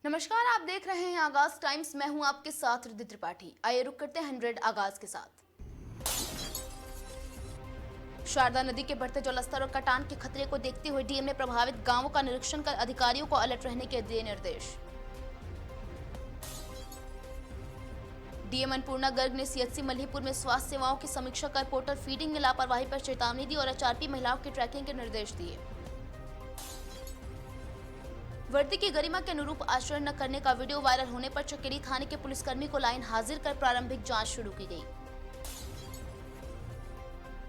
नमस्कार, आप देख रहे हैं आगाज टाइम्स। मैं हूं आपके साथ रिद्धि त्रिपाठी। आइए रुक करते हैं 100 आगाज के साथ। शारदा नदी के बढ़ते जलस्तर और कटान के खतरे को देखते हुए डीएम ने प्रभावित गांवों का निरीक्षण कर अधिकारियों को अलर्ट रहने के दिए निर्देश। डीएम अन्नपूर्णा गर्ग ने सीएचसी मल्हीपुर में स्वास्थ्य सेवाओं की समीक्षा कर पोर्टल फीडिंग में लापरवाही पर चेतावनी दी और एचआरपी महिलाओं की ट्रैकिंग के निर्देश दिए। वर्दी की गरिमा के अनुरूप आचरण न करने का वीडियो वायरल होने पर चकेरी थाने के पुलिसकर्मी को लाइन हाजिर कर प्रारंभिक जांच शुरू की गई।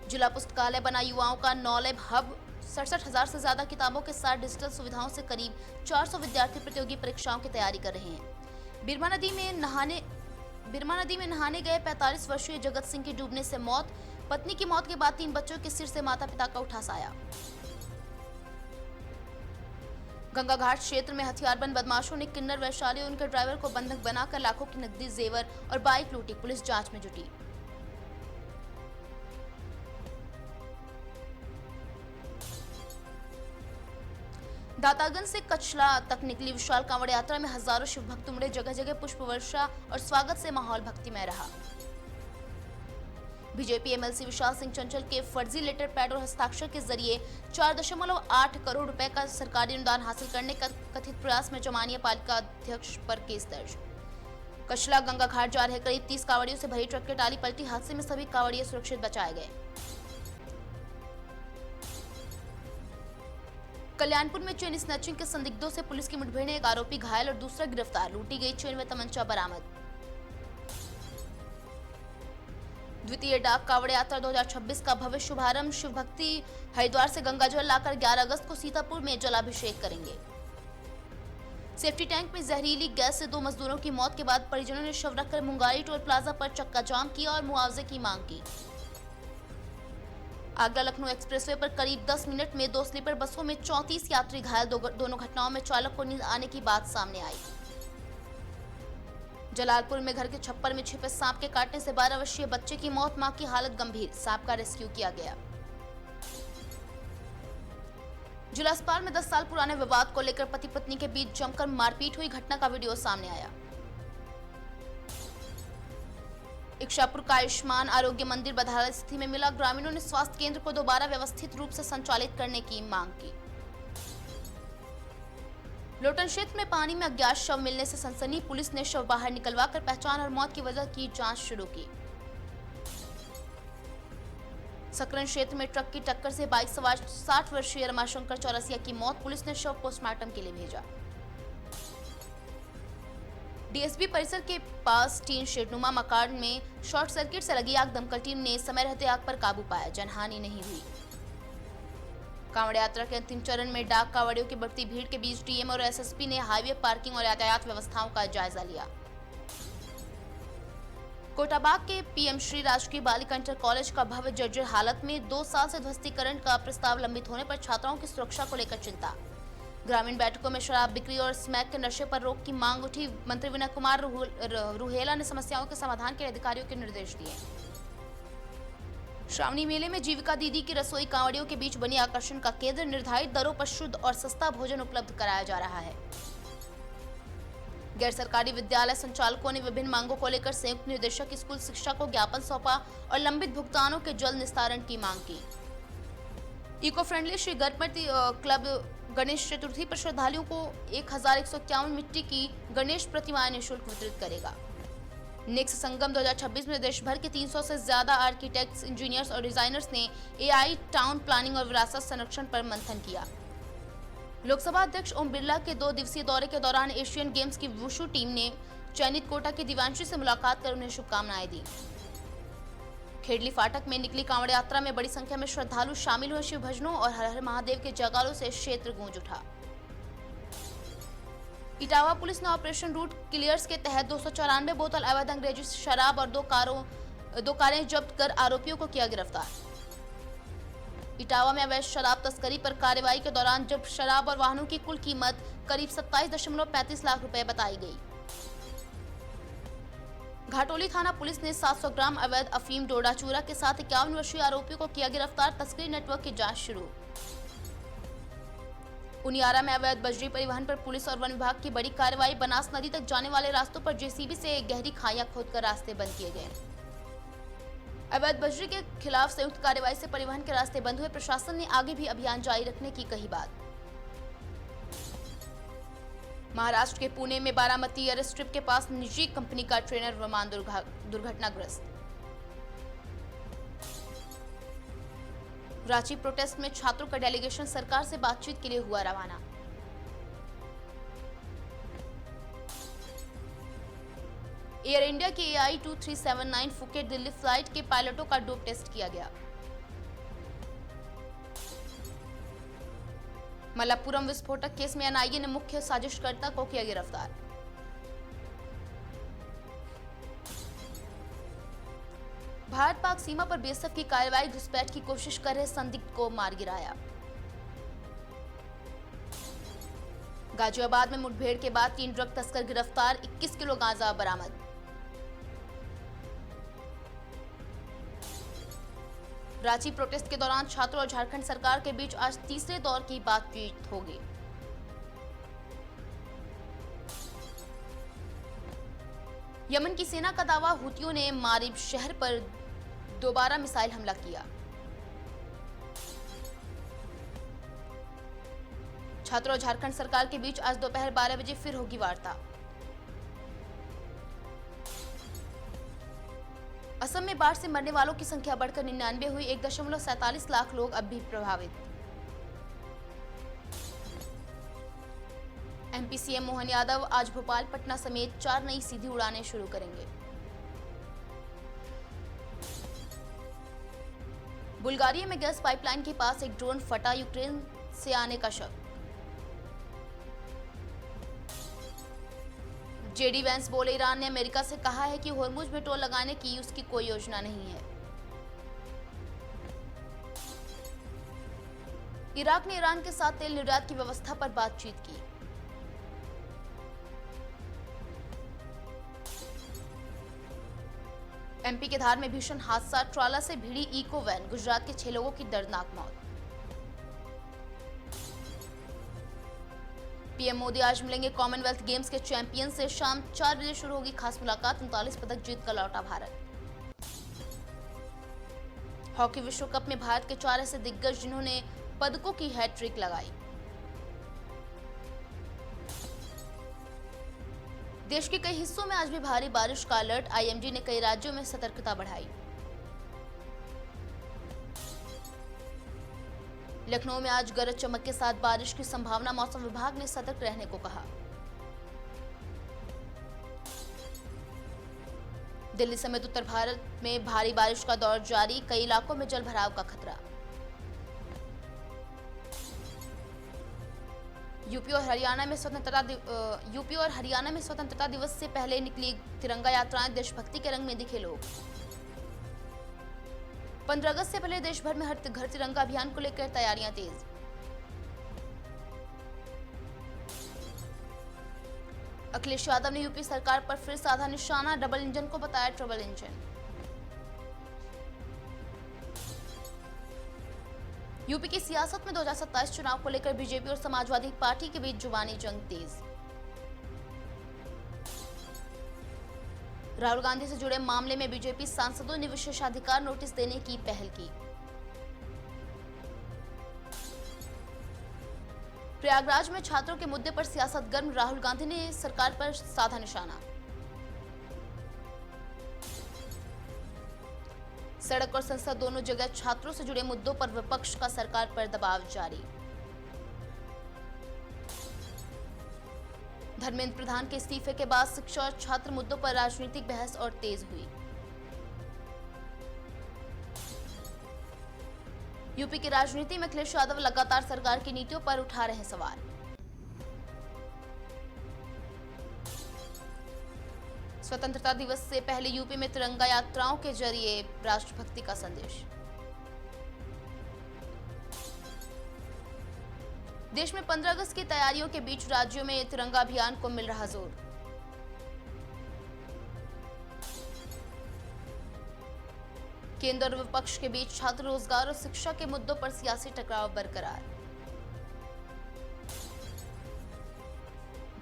जिला पुस्तकालय बना युवाओं का नॉलेज हब। 67,000 से ज्यादा किताबों के साथ डिजिटल सुविधाओं से करीब 400 विद्यार्थी प्रतियोगी परीक्षाओं की तैयारी कर रहे हैं। बिरमा नदी में नहाने गए 45 वर्षीय जगत सिंह की डूबने से मौत। पत्नी की मौत के बाद 3 बच्चों के सिर से माता पिता का उठा साया। गंगा घाट क्षेत्र में हथियारबंद बदमाशों ने किन्नर वैशाली और उनके ड्राइवर को बंधक बनाकर लाखों की नकदी, जेवर और बाइक लूटी। पुलिस जांच में जुटी। दातागंज से कचला तक निकली विशाल कांवड़ यात्रा में हजारों शिव भक्त उमड़े। जगह जगह पुष्प वर्षा और स्वागत से माहौल भक्तिमय रहा। बीजेपी एमएलसी विशाल सिंह चंचल के फर्जी लेटर पैड और हस्ताक्षर के जरिए 4.8 करोड़ रुपए का सरकारी अनुदान हासिल करने का कथित प्रयास में जमानिया पालिका अध्यक्ष पर केस दर्ज। कचला गंगा घाट जा रहे करीब 30 कांवड़ियों से भरी ट्रक की टाली पलटी। हादसे में सभी कांवड़िये सुरक्षित बचाए गए। कल्याणपुर में चेन स्नैचिंग के संदिग्धों से पुलिस की मुठभेड़ में एक आरोपी घायल और दूसरा गिरफ्तार। लूटी गई चेन में तमंचा बरामद। द्वितीय डाक कांवड़ यात्रा 2026 का भव्य शुभारंभ। शिव भक्ति हरिद्वार से गंगाजल लाकर 11 अगस्त को सीतापुर में जलाभिषेक करेंगे। सेफ्टी टैंक में जहरीली गैस से 2 मजदूरों की मौत के बाद परिजनों ने शव रखकर मुंगारी टोल प्लाजा पर चक्का जाम किया और मुआवजे की मांग की। आगरा लखनऊ एक्सप्रेसवे पर करीब 10 मिनट में 2 स्लीपर बसों में 34 यात्री घायल। दोनों घटनाओं में चालक को नींद आने की बात सामने आई। जलालपुर में घर के छप्पर में छिपे सांप के काटने से 12 वर्षीय बच्चे की मौत, मां की हालत गंभीर। सांप का रेस्क्यू किया गया। जिला अस्पताल में 10 साल पुराने विवाद को लेकर पति पत्नी के बीच जमकर मारपीट हुई। घटना का वीडियो सामने आया। इच्छापुर का आयुष्मान आरोग्य मंदिर बदहाल स्थिति में मिला। ग्रामीणों ने स्वास्थ्य केंद्र को दोबारा व्यवस्थित रूप से संचालित करने की मांग की। लोटन क्षेत्र में पानी में अज्ञात शव मिलने से सनसनी। पुलिस ने शव बाहर निकलवाकर पहचान और मौत की वजह की जांच शुरू की। सकरन क्षेत्र में ट्रक की टक्कर से बाइक सवार 60 वर्षीय रमाशंकर चौरसिया की मौत। पुलिस ने शव पोस्टमार्टम के लिए भेजा। डीएसपी परिसर के पास टीन शेडनुमा मकान में शॉर्ट सर्किट से लगी आग। दमकल टीम ने समय रहते आग पर काबू पाया। जनहानि नहीं हुई। कांवड़ यात्रा के अंतिम चरण में डाक कांवड़ियों की बढ़ती भीड़ के बीच डीएम और एसएसपी ने हाईवे पार्किंग और यातायात व्यवस्थाओं का जायजा लिया। कोटाबाग के पीएम श्री राजकीय बालिका इंटर कॉलेज का भव्य जर्जर हालत में 2 साल से ध्वस्तीकरण का प्रस्ताव लंबित होने पर छात्राओं की सुरक्षा को लेकर चिंता। ग्रामीण बैठकों में शराब बिक्री और स्मैक के नशे पर रोक की मांग उठी। मंत्री विनय कुमार रुहेला ने समस्याओं के समाधान के अधिकारियों के निर्देश दिए। श्रावणी मेले में जीविका दीदी की रसोई कांवड़ियों के बीच बनी आकर्षण का केंद्र। निर्धारित दरों पर शुद्ध और सस्ता भोजन उपलब्ध कराया जा रहा है। गैर सरकारी विद्यालय संचालकों ने विभिन्न मांगों को लेकर संयुक्त निदेशक स्कूल शिक्षा को ज्ञापन सौंपा और लंबित भुगतानों के जल्द निस्तारण की मांग की। Eco friendly Shri Ganpati club Ganesh Chaturthi पर श्रद्धालुओं को 1151 मिट्टी की गणेश प्रतिमाएं निःशुल्क वितरित करेगा। नेक्स्ट संगम 2026 में देश भर के 300 से ज्यादा आर्किटेक्ट्स, इंजीनियर्स और डिजाइनर्स ने एआई टाउन प्लानिंग और विरासत संरक्षण पर मंथन किया। लोकसभा अध्यक्ष ओम बिरला के 2 दिवसीय दौरे के दौरान एशियन गेम्स की वुशु टीम ने चयनित कोटा की दिव्यांशी से मुलाकात कर उन्हें शुभकामनाएं दी। खेड़ली फाटक में निकली कांवड़ यात्रा में बड़ी संख्या में श्रद्धालु शामिल हुए। शिव भजनों और हर हर महादेव के जयकारों से क्षेत्र गूंज उठा। इटावा पुलिस ने ऑपरेशन रूट क्लियर्स के तहत 294 बोतल अवैध अंग्रेजी शराब और 2 कारें जब्त कर आरोपियों को किया गिरफ्तार। इटावा में अवैध शराब तस्करी पर कार्रवाई के दौरान जब्त शराब और वाहनों की कुल कीमत करीब 27.35 लाख रुपए बताई गई। घाटोली थाना पुलिस ने 700 ग्राम अवैध अफीम डोडा चूरा के साथ 51 वर्षीय आरोपी को किया गिरफ्तार। तस्करी नेटवर्क की जांच शुरू। उनियारा में अवैध बजरी परिवहन पर पुलिस और वन विभाग की बड़ी कार्रवाई। बनास नदी तक जाने वाले रास्तों पर जेसीबी से गहरी खाइयां खोदकर रास्ते बंद किए गए। अवैध बजरी के खिलाफ संयुक्त कार्रवाई से परिवहन के रास्ते बंद हुए। प्रशासन ने आगे भी अभियान जारी रखने की कही बात। महाराष्ट्र के पुणे में बारामती एयर स्ट्रिप के पास निजी कंपनी का ट्रेनर विमान दुर्घटनाग्रस्त। रांची प्रोटेस्ट में छात्रों का डेलीगेशन सरकार से बातचीत के लिए हुआ रवाना। एयर इंडिया की AI 2379 फुकेट दिल्ली फ्लाइट के पायलटों का डोप टेस्ट किया गया। मलप्पुरम विस्फोटक केस में NIA ने मुख्य साजिशकर्ता को किया गिरफ्तार। भारत पाक सीमा पर BSF की कार्रवाई। घुसपैठ की कोशिश कर रहे संदिग्ध को मार गिराया। गाजियाबाद में मुठभेड़ के बाद 3 ड्रग तस्कर गिरफ्तार। 21 किलो गांजा बरामद। रांची प्रोटेस्ट के दौरान छात्रों और झारखंड सरकार के बीच आज तीसरे दौर की बातचीत होगी। यमन की सेना का दावा, हुतियों ने मारिब शहर पर दोबारा मिसाइल हमला किया। छात्रों और झारखंड सरकार के बीच आज दोपहर 12 बजे फिर होगी वार्ता। असम में बाढ़ से मरने वालों की संख्या बढ़कर 99 हुई। 1.47 लाख लोग अब भी प्रभावित। MP CM मोहन यादव आज भोपाल, पटना समेत 4 नई सीधी उड़ानें शुरू करेंगे। बुल्गारिया में गैस पाइपलाइन के पास एक ड्रोन फटा। यूक्रेन से आने का शक। JD वैंस बोले, ईरान ने अमेरिका से कहा है कि होर्मुज में टोल लगाने की उसकी कोई योजना नहीं है। इराक ने ईरान के साथ तेल निर्यात की व्यवस्था पर बातचीत की। MP के धार में भीषण हादसा। ट्राला से भिड़ी इको वैन। गुजरात के 6 लोगों की दर्दनाक मौत। PM मोदी आज मिलेंगे कॉमनवेल्थ गेम्स के चैंपियन से। शाम 4 बजे शुरू होगी खास मुलाकात। 39 पदक जीत कर लौटा भारत। हॉकी विश्व कप में भारत के 4 ऐसे दिग्गज जिन्होंने पदकों की हैट्रिक लगाई। देश के कई हिस्सों में आज भी भारी बारिश का अलर्ट। IMD ने कई राज्यों में सतर्कता बढ़ाई। लखनऊ में आज गरज चमक के साथ बारिश की संभावना। मौसम विभाग ने सतर्क रहने को कहा। दिल्ली समेत उत्तर भारत में भारी बारिश का दौर जारी। कई इलाकों में जलभराव का खतरा। यूपी और हरियाणा में स्वतंत्रता दिवस से पहले निकली तिरंगा यात्राएं। देशभक्ति के रंग में दिखे लोग। 15 अगस्त से पहले देश भर में हर घर तिरंगा अभियान को लेकर तैयारियां तेज। अखिलेश यादव ने यूपी सरकार पर फिर साधा निशाना। डबल इंजन को बताया ट्रबल इंजन। यूपी की सियासत में 2027 चुनाव को लेकर बीजेपी और समाजवादी पार्टी के बीच जुबानी जंग तेज। राहुल गांधी से जुड़े मामले में बीजेपी सांसदों ने विशेषाधिकार नोटिस देने की पहल की। प्रयागराज में छात्रों के मुद्दे पर सियासत गर्म। राहुल गांधी ने सरकार पर साधा निशाना। सड़क और संसद दोनों जगह छात्रों से जुड़े मुद्दों पर विपक्ष का सरकार पर दबाव जारी। धर्मेंद्र प्रधान के इस्तीफे के बाद शिक्षा और छात्र मुद्दों पर राजनीतिक बहस और तेज हुई। यूपी की राजनीति में अखिलेश यादव लगातार सरकार की नीतियों पर उठा रहे सवाल। स्वतंत्रता दिवस से पहले यूपी में तिरंगा यात्राओं के जरिए राष्ट्रभक्ति का संदेश। देश में 15 अगस्त की तैयारियों के बीच राज्यों में तिरंगा अभियान को मिल रहा जोर। केंद्र और विपक्ष के बीच छात्र रोजगार और शिक्षा के मुद्दों पर सियासी टकराव बरकरार।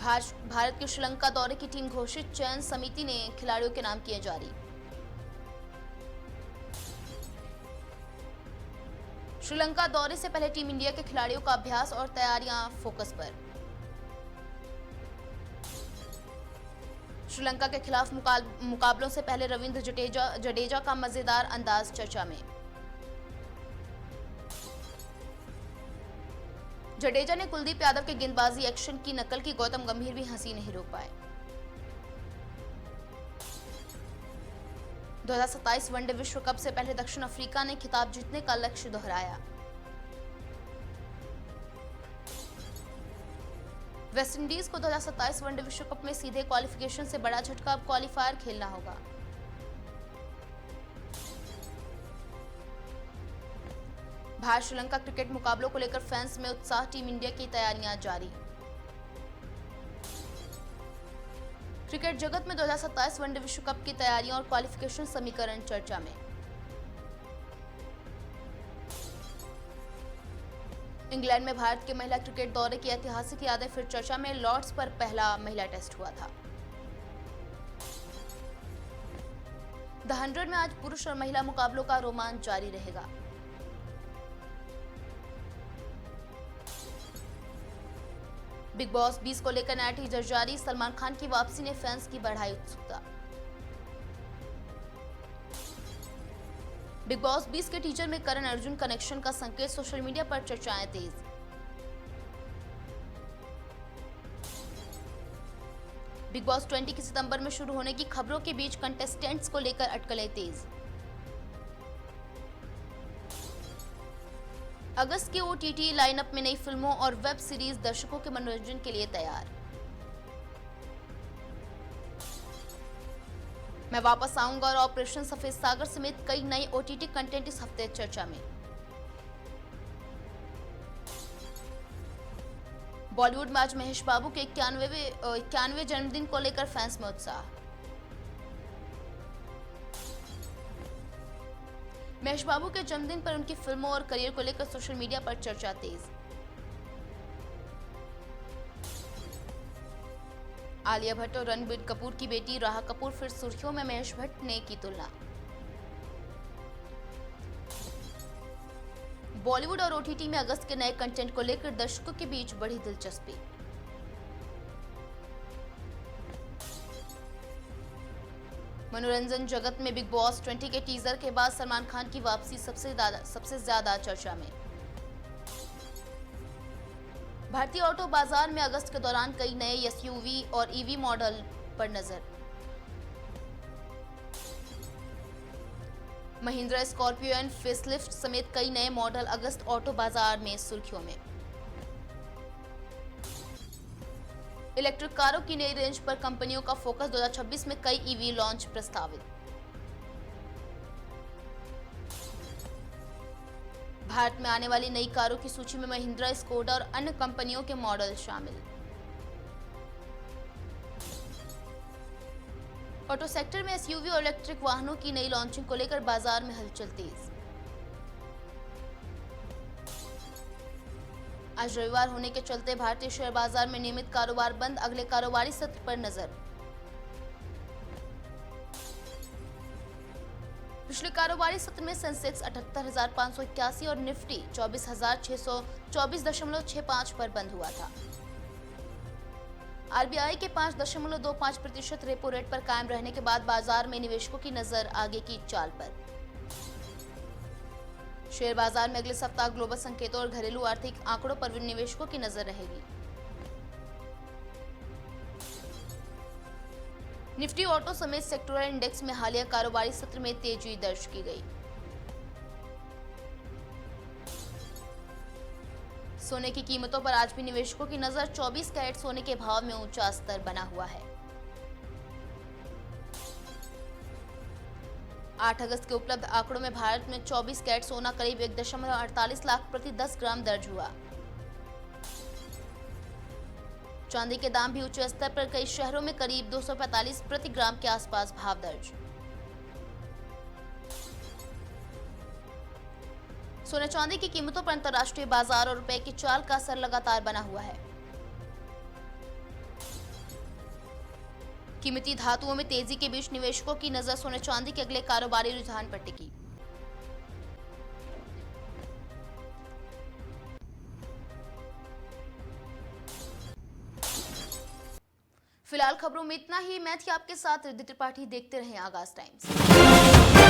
भारत के श्रीलंका दौरे की टीम घोषित, चयन समिति ने खिलाड़ियों के नाम किए जारी। श्रीलंका दौरे से पहले टीम इंडिया के खिलाड़ियों का अभ्यास और तैयारियां फोकस पर। श्रीलंका के खिलाफ मुकाबलों से पहले रविंद्र जडेजा का मजेदार अंदाज चर्चा में। जडेजा ने कुलदीप यादव के गेंदबाजी एक्शन की नकल की, गौतम गंभीर भी हंसी नहीं रोक पाए। 2027 वनडे विश्व कप से पहले दक्षिण अफ्रीका ने खिताब जीतने का लक्ष्य दोहराया। वेस्टइंडीज को 2027 वनडे विश्व कप में सीधे क्वालिफिकेशन से बड़ा झटका, अब क्वालिफायर खेलना होगा। भारत श्रीलंका क्रिकेट मुकाबलों को लेकर फैंस में उत्साह, टीम इंडिया की तैयारियां जारी। क्रिकेट जगत में 2027 वनडे विश्व कप की तैयारियां और क्वालिफिकेशन समीकरण चर्चा में। इंग्लैंड में भारत के महिला क्रिकेट दौरे की ऐतिहासिक यादें फिर चर्चा में, लॉर्ड्स पर पहला महिला टेस्ट हुआ था। द 100 में आज पुरुष और महिला मुकाबलों का रोमांच जारी रहेगा। बिग बॉस 20 को लेकर नया टीजर जारी, सलमान खान की वापसी ने फैंस की बढ़ाई उत्सुकता। बिग बॉस 20 के टीजर में करण अर्जुन कनेक्शन का संकेत, सोशल मीडिया पर चर्चाएं तेज। बिग बॉस 20 की सितंबर में शुरू होने की खबरों के बीच कंटेस्टेंट्स को लेकर अटकलें तेज। अगस्त के ओटीटी लाइनअप में नई फिल्मों और वेब सीरीज दर्शकों के मनोरंजन के लिए तैयार। मैं वापस आऊंगा और ऑपरेशन सफेद सागर समेत कई नए ओटीटी कंटेंट इस हफ्ते चर्चा में। बॉलीवुड में आज महेश बाबू के 91वें जन्मदिन को लेकर फैंस में उत्साह। महेश बाबू के जन्मदिन पर उनकी फिल्मों और करियर को लेकर सोशल मीडिया पर चर्चा तेज। आलिया भट्ट और रणबीर कपूर की बेटी राहा कपूर फिर सुर्खियों में, महेश भट्ट ने की तुलना। बॉलीवुड और ओटीटी में अगस्त के नए कंटेंट को लेकर दर्शकों के बीच बढ़ी दिलचस्पी। मनोरंजन जगत में बिग बॉस 20 के टीजर के बाद सलमान खान की वापसी सबसे ज्यादा चर्चा में। भारतीय ऑटो बाजार में अगस्त के दौरान कई नए एसयूवी और ईवी मॉडल पर नजर। महिंद्रा स्कॉर्पियो एंड फेसलिफ्ट समेत कई नए मॉडल अगस्त ऑटो बाजार में सुर्खियों में। इलेक्ट्रिक कारों की नई रेंज पर कंपनियों का फोकस, 2026 में कई ईवी लॉन्च प्रस्तावित। भारत में आने वाली नई कारों की सूची में महिंद्रा, स्कोडा और अन्य कंपनियों के मॉडल शामिल। ऑटो सेक्टर में एसयूवी और इलेक्ट्रिक वाहनों की नई लॉन्चिंग को लेकर बाजार में हलचल तेज। आज रविवार होने के चलते भारतीय शेयर बाजार में नियमित कारोबार बंद, अगले कारोबारी सत्र पर नजर। पिछले कारोबारी सत्र में सेंसेक्स 78,581 और निफ्टी 24,624.65 पर बंद हुआ था। आरबीआई के 5.25% रेपो रेट पर कायम रहने के बाद बाजार में निवेशकों की नजर आगे की चाल पर। शेयर बाजार में अगले सप्ताह ग्लोबल संकेतों और घरेलू आर्थिक आंकड़ों पर निवेशकों की नजर रहेगी। निफ्टी ऑटो समेत सेक्टोरल इंडेक्स में हालिया कारोबारी सत्र में तेजी दर्ज की गई। सोने की कीमतों पर आज भी निवेशकों की नजर, 24 कैरेट सोने के भाव में ऊंचा स्तर बना हुआ है। 8 अगस्त के उपलब्ध आंकड़ों में भारत में 24 कैरेट सोना करीब 1.48 लाख प्रति 10 ग्राम दर्ज हुआ। चांदी के दाम भी ऊंचे स्तर पर, कई शहरों में करीब 245 प्रति ग्राम के आसपास भाव दर्ज। सोने चांदी की कीमतों पर अंतर्राष्ट्रीय बाजार और रुपए की चाल का असर लगातार बना हुआ है। कीमती धातुओं में तेजी के बीच निवेशकों की नजर सोने चांदी के अगले कारोबारी रुझान पर टिकी। फिलहाल खबरों में इतना ही। मैं थी आपके साथ रिद्धि त्रिपाठी। देखते रहें आगाज टाइम्स।